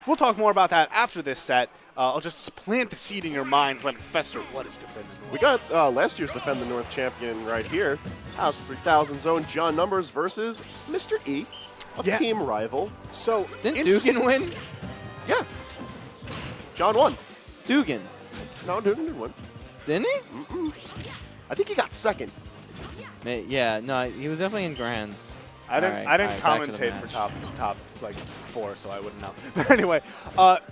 we'll talk more about that after this set. I'll just plant the seed in your minds, let it fester. What is Defend the North? We got last year's Defend the North champion right here. House 3000's own John Numbers versus Mr.E, a team rival. So, didn't Dugan win? Yeah. John won. Dugan. No, Dugan didn't win. Didn't he? I think he got second. Yeah, no, he was definitely in grands. I didn't commentate for top like 4, so I wouldn't know. But anyway,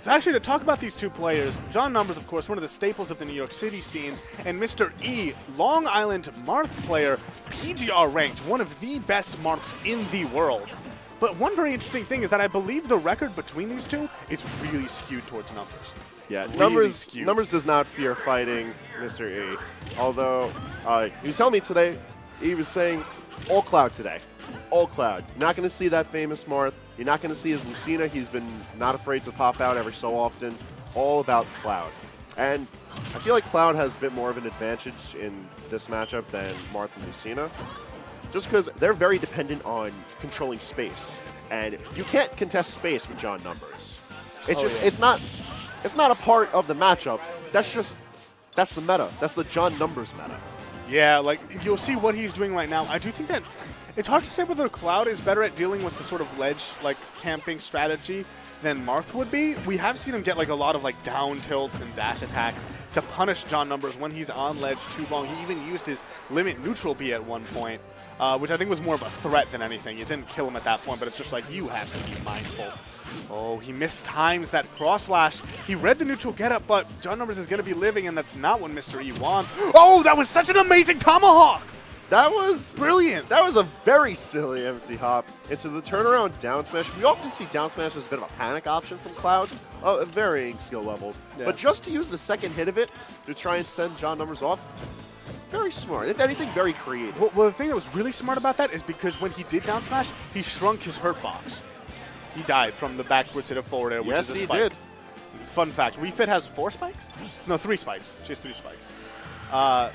actually to talk about these two players, John Numbers, of course, one of the staples of the New York City scene, and Mr.E, Long Island Marth player, PGR ranked, one of the best Marths in the world. But one very interesting thing is that I believe the record between these two is really skewed towards Numbers. Yeah, really Numbers does not fear fighting Mr.E. Although, he was telling me today, he was saying all Cloud today. All Cloud. You're not going to see that famous Marth. You're not going to see his Lucina. He's been not afraid to pop out every so often. All about Cloud. And I feel like Cloud has a bit more of an advantage in this matchup than Marth and Lucina. Just because they're very dependent on controlling space. And you can't contest space with John Numbers. It's it's not a part of the matchup. That's the meta. That's the John Numbers meta. Yeah, like, you'll see what he's doing right now. I do think that it's hard to say whether Cloud is better at dealing with the sort of ledge, like, camping strategy than Marth would be. We have seen him get, like, a lot of, like, down tilts and dash attacks to punish John Numbers when he's on ledge too long. He even used his limit neutral B at one point, which I think was more of a threat than anything. It didn't kill him at that point, but it's just like, you have to be mindful. Oh, he mistimes that cross slash. He read the neutral getup, but John Numbers is going to be living, and that's not what Mr.E wants. Oh, that was such an amazing tomahawk! That was brilliant. That was a very silly empty hop into the turnaround down smash. We often see down smash as a bit of a panic option from Cloud at varying skill levels. Yeah. But just to use the second hit of it to try and send John Numbers off, very smart. If anything, very creative. Well, the thing that was really smart about that is because when he did down smash, he shrunk his hurt box. He died from the backwards hit of forward air, which is a spike. Yes, he did. Fun fact, Wii Fit has 4 spikes? No, 3 spikes. She has 3 spikes. I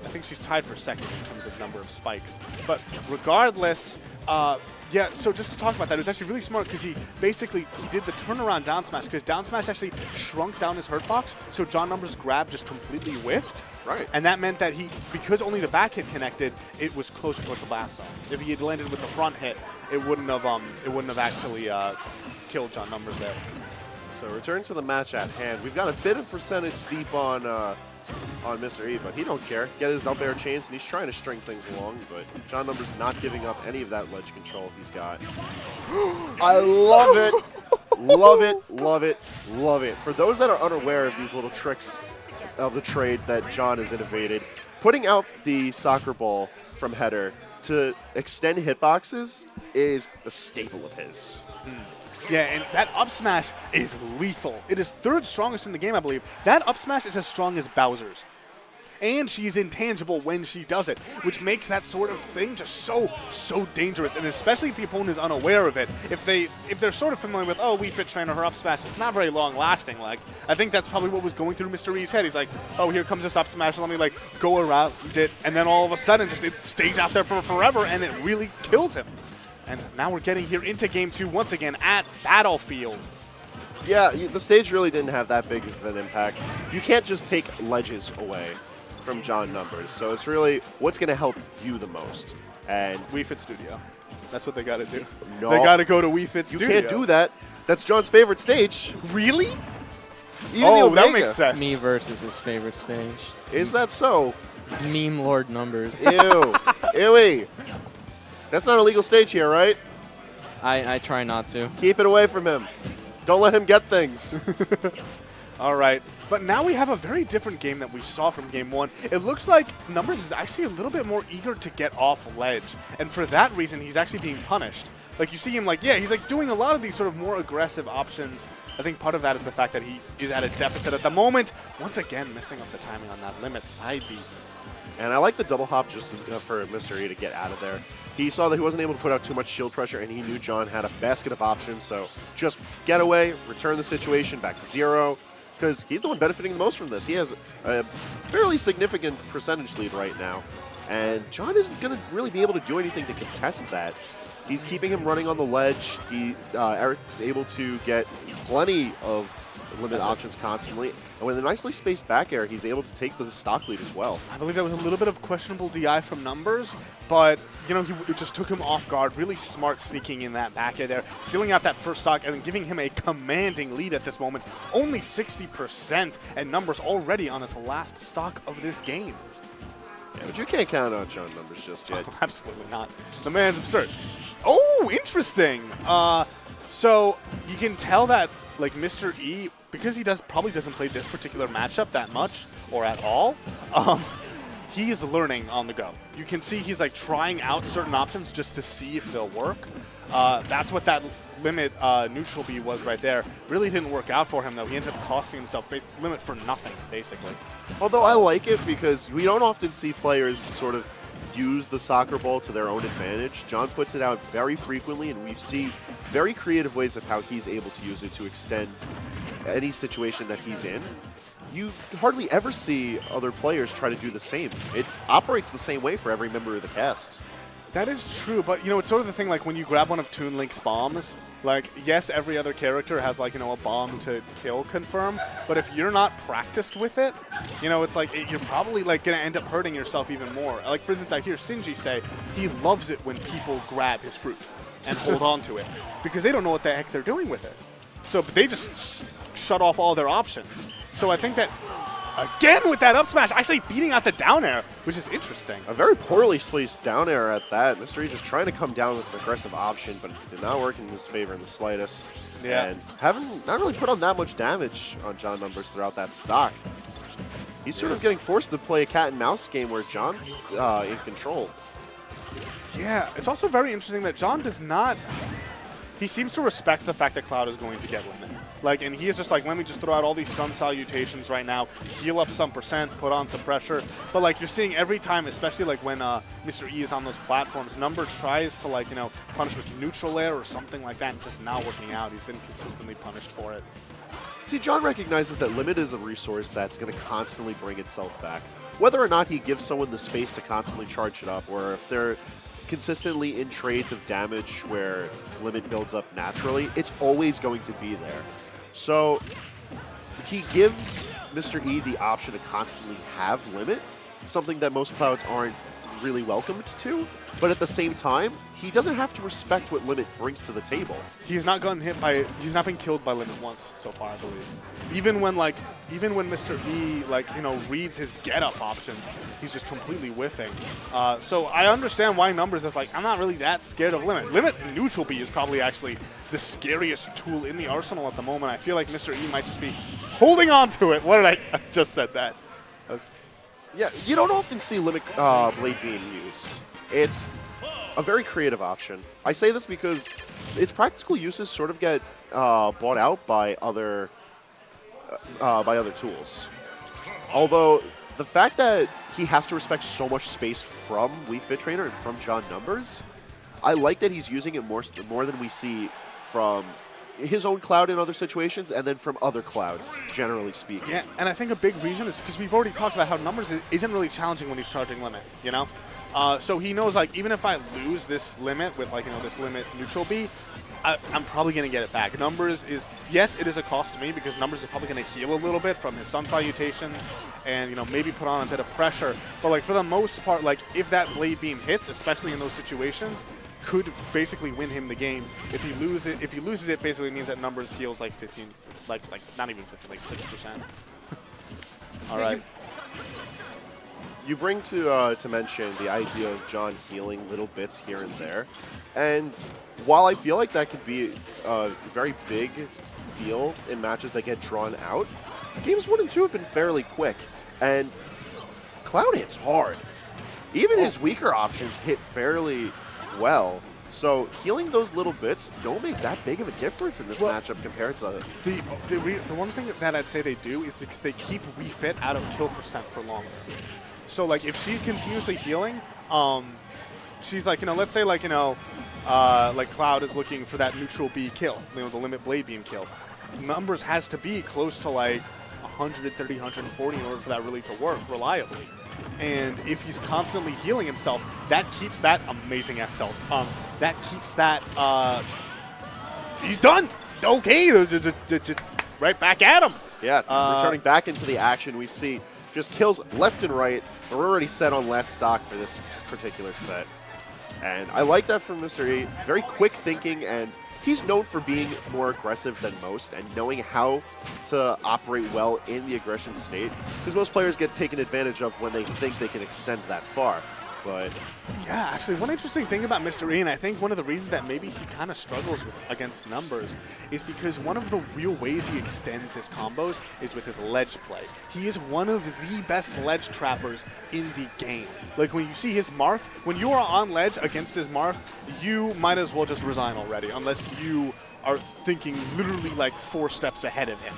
think she's tied for second in terms of number of spikes. But regardless, yeah, so just to talk about that, it was actually really smart because he did the turnaround down smash because down smash actually shrunk down his hurt box, so John Numbers' grab just completely whiffed. Right. And that meant that because only the back hit connected, it was closer toward the blast zone. If he had landed with the front hit, it wouldn't have actually killed John Numbers there. So return to the match at hand. We've got a bit of percentage deep on Mr.E, but he don't care. Get his up air chains, and he's trying to string things along, but John Numbers not giving up any of that ledge control he's got. I love it. Love it, love it, love it. For those that are unaware of these little tricks of the trade that John has innovated, putting out the soccer ball from header to extend hitboxes is a staple of his. Yeah, and that up smash is lethal. It is 3rd strongest in the game, I believe. That up smash is as strong as Bowser's. And she's intangible when she does it, which makes that sort of thing just so dangerous. And especially if the opponent is unaware of it. If they're sort of familiar with, oh, Wii Fit trainer, her up smash, it's not very long lasting. Like, I think that's probably what was going through Mr.E's head. He's like, oh, here comes this up smash, let me like go around it, and then all of a sudden just it stays out there for forever and it really kills him. And now we're getting here into Game 2 once again at Battlefield. Yeah, the stage really didn't have that big of an impact. You can't just take ledges away from John Numbers, so it's really what's going to help you the most. And Wii Fit Studio. That's what they got to do. No, they got to go to Wii Fit Studio. You can't do that. That's John's favorite stage. Really? Even that makes sense. Me versus his favorite stage. Is that so? Meme Lord Numbers. Ew. Ewy. That's not a legal stage here, right? I try not to. Keep it away from him. Don't let him get things. All right. But now we have a very different game that we saw from Game 1. It looks like Numbers is actually a little bit more eager to get off ledge. And for that reason, he's actually being punished. Like, you see him, like, yeah, he's, like, doing a lot of these sort of more aggressive options. I think part of that is the fact that he is at a deficit at the moment. Once again, messing up the timing on that limit side B. And I like the double hop just for Mr.E to get out of there. He saw that he wasn't able to put out too much shield pressure, and he knew John had a basket of options. So just get away, return the situation back to 0, because he's the one benefiting the most from this. He has a fairly significant percentage lead right now, and John isn't going to really be able to do anything to contest that. He's keeping him running on the ledge. Eric's able to get plenty of limit options constantly. And with a nicely spaced back air, he's able to take the stock lead as well. I believe that was a little bit of questionable DI from Numbers, but it just took him off guard. Really smart sneaking in that back air there, sealing out that first stock and then giving him a commanding lead at this moment. Only 60%, and Numbers already on his last stock of this game. Yeah, but you can't count on John Numbers just yet. Oh, absolutely not. The man's absurd. Oh, interesting. So you can tell that like Mr.E, because he probably doesn't play this particular matchup that much or at all, he's learning on the go. You can see he's like trying out certain options just to see if they'll work. That's what that limit neutral B was right there. Really didn't work out for him though. He ended up costing himself limit for nothing, basically. Although I like it because we don't often see players sort of use the soccer ball to their own advantage. John puts it out very frequently, and we see very creative ways of how he's able to use it to extend any situation that he's in. You hardly ever see other players try to do the same. It operates the same way for every member of the cast. That is true, but it's sort of the thing like when you grab one of Toon Link's bombs, like yes, every other character has like a bomb to kill confirm, but if you're not practiced with it, it's like you're probably like gonna end up hurting yourself even more. Like for instance, I hear Shinji say he loves it when people grab his fruit and hold on to it because they don't know what the heck they're doing with it. So but they just shut off all their options. So I think that again with that up smash, actually beating out the down air, which is interesting. A very poorly spaced down air at that. Mr.E just trying to come down with an aggressive option, but it did not work in his favor in the slightest. Yeah. And not really put on that much damage on John Numbers throughout that stock. He's sort of getting forced to play a cat and mouse game where John's in control. Yeah, it's also very interesting that John does not... He seems to respect the fact that Cloud is going to get limit. Like, and he is just like, let me just throw out all these sun salutations right now, heal up some percent, put on some pressure. But like you're seeing every time, especially like when Mr.E is on those platforms, Number tries to like, punish with neutral air or something like that, and it's just not working out. He's been consistently punished for it. See, John recognizes that limit is a resource that's going to constantly bring itself back. Whether or not he gives someone the space to constantly charge it up, or if they're consistently in trades of damage where limit builds up naturally, it's always going to be there. So he gives Mr.E the option to constantly have limit, something that most Clouds aren't really welcomed to, but at the same time, he doesn't have to respect what limit brings to the table. He's not gotten hit by, he's not been killed by limit once so far, I believe. Even when Mr.E reads his get up options, he's just completely whiffing. So I understand why Numbers is like, I'm not really that scared of limit. Limit neutral B is probably actually the scariest tool in the arsenal at the moment. I feel like Mr.E might just be holding on to it. What did I just said that. Yeah, you don't often see limit blade being used. It's a very creative option. I say this because its practical uses sort of get bought out by other tools. Although the fact that he has to respect so much space from Wii Fit Trainer and from John Numbers, I like that he's using it more than we see from his own Cloud in other situations, and then from other Clouds, generally speaking. Yeah, and I think a big reason is because we've already talked about how Numbers isn't really challenging when he's charging limit, So he knows, like, even if I lose this limit with, like, this limit neutral B, I'm probably going to get it back. Numbers is, yes, it is a cost to me because Numbers is probably going to heal a little bit from his sun salutations and, maybe put on a bit of pressure. But, like, for the most part, like, if that blade beam hits, especially in those situations, could basically win him the game. If he loses it, basically means that Numbers heals like 15, like not even 15, like 6%. All right. You bring to mention the idea of John healing little bits here and there, and while I feel like that could be a very big deal in matches that get drawn out, games 1 and 2 have been fairly quick, and Cloud hits hard. Even his weaker options hit fairly well. So healing those little bits don't make that big of a difference in this matchup compared to... The one thing that I'd say they do is because they keep Wii Fit out of kill percent for longer. So, like, if she's continuously healing, she's like, let's say, like, like Cloud is looking for that neutral B kill, the limit blade beam kill. Numbers has to be close to, like, 130, 140 in order for that really to work reliably. And if he's constantly healing himself, that keeps that amazing F tilt. That keeps that, he's done. Okay, right back at him. Yeah, returning back into the action, we see just kills left and right. We're already set on last stock for this particular set. And I like that from Mr.E. Very quick thinking, and he's known for being more aggressive than most and knowing how to operate well in the aggression state. Because most players get taken advantage of when they think they can extend that far. But yeah, actually, one interesting thing about Mr.E, and I think one of the reasons that maybe he kind of struggles against numbers, is because one of the real ways he extends his combos is with his ledge play. He is one of the best ledge trappers in the game. Like, when you see his Marth, when you are on ledge against his Marth, you might as well just resign already, unless you are thinking literally like 4 steps ahead of him.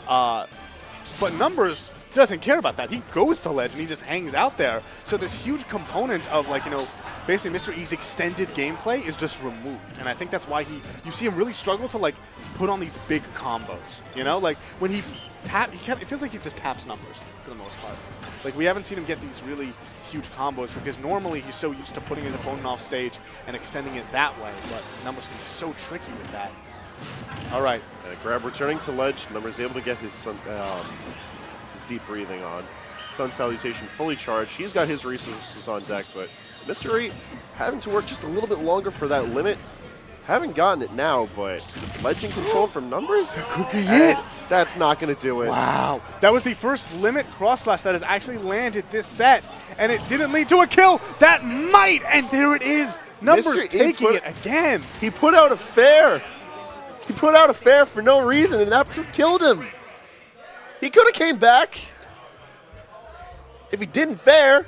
But numbers doesn't care about that. He goes to ledge and he just hangs out there. So this huge component of, like, you know, basically Mr.E's extended gameplay is just removed. And I think that's why you see him really struggle to, like, put on these big combos. You know, like when he it feels like he just taps numbers for the most part. Like, we haven't seen him get these really huge combos because normally he's so used to putting his opponent off stage and extending it that way. But numbers can be so tricky with that. All right. Grab returning to ledge. Numbers able to get his deep breathing on. Sun Salutation fully charged. He's got his resources on deck, but Mr.E having to work just a little bit longer for that limit. Haven't gotten it now, but ledging control from numbers? That could be it. That's not going to do it. Wow. That was the first limit cross slash that has actually landed this set, and it didn't lead to a kill. That might, and there it is. Numbers Mr.E taking it again. He put out a fair. He put out a fair for no reason, and that's what killed him. He could have came back if he didn't fair.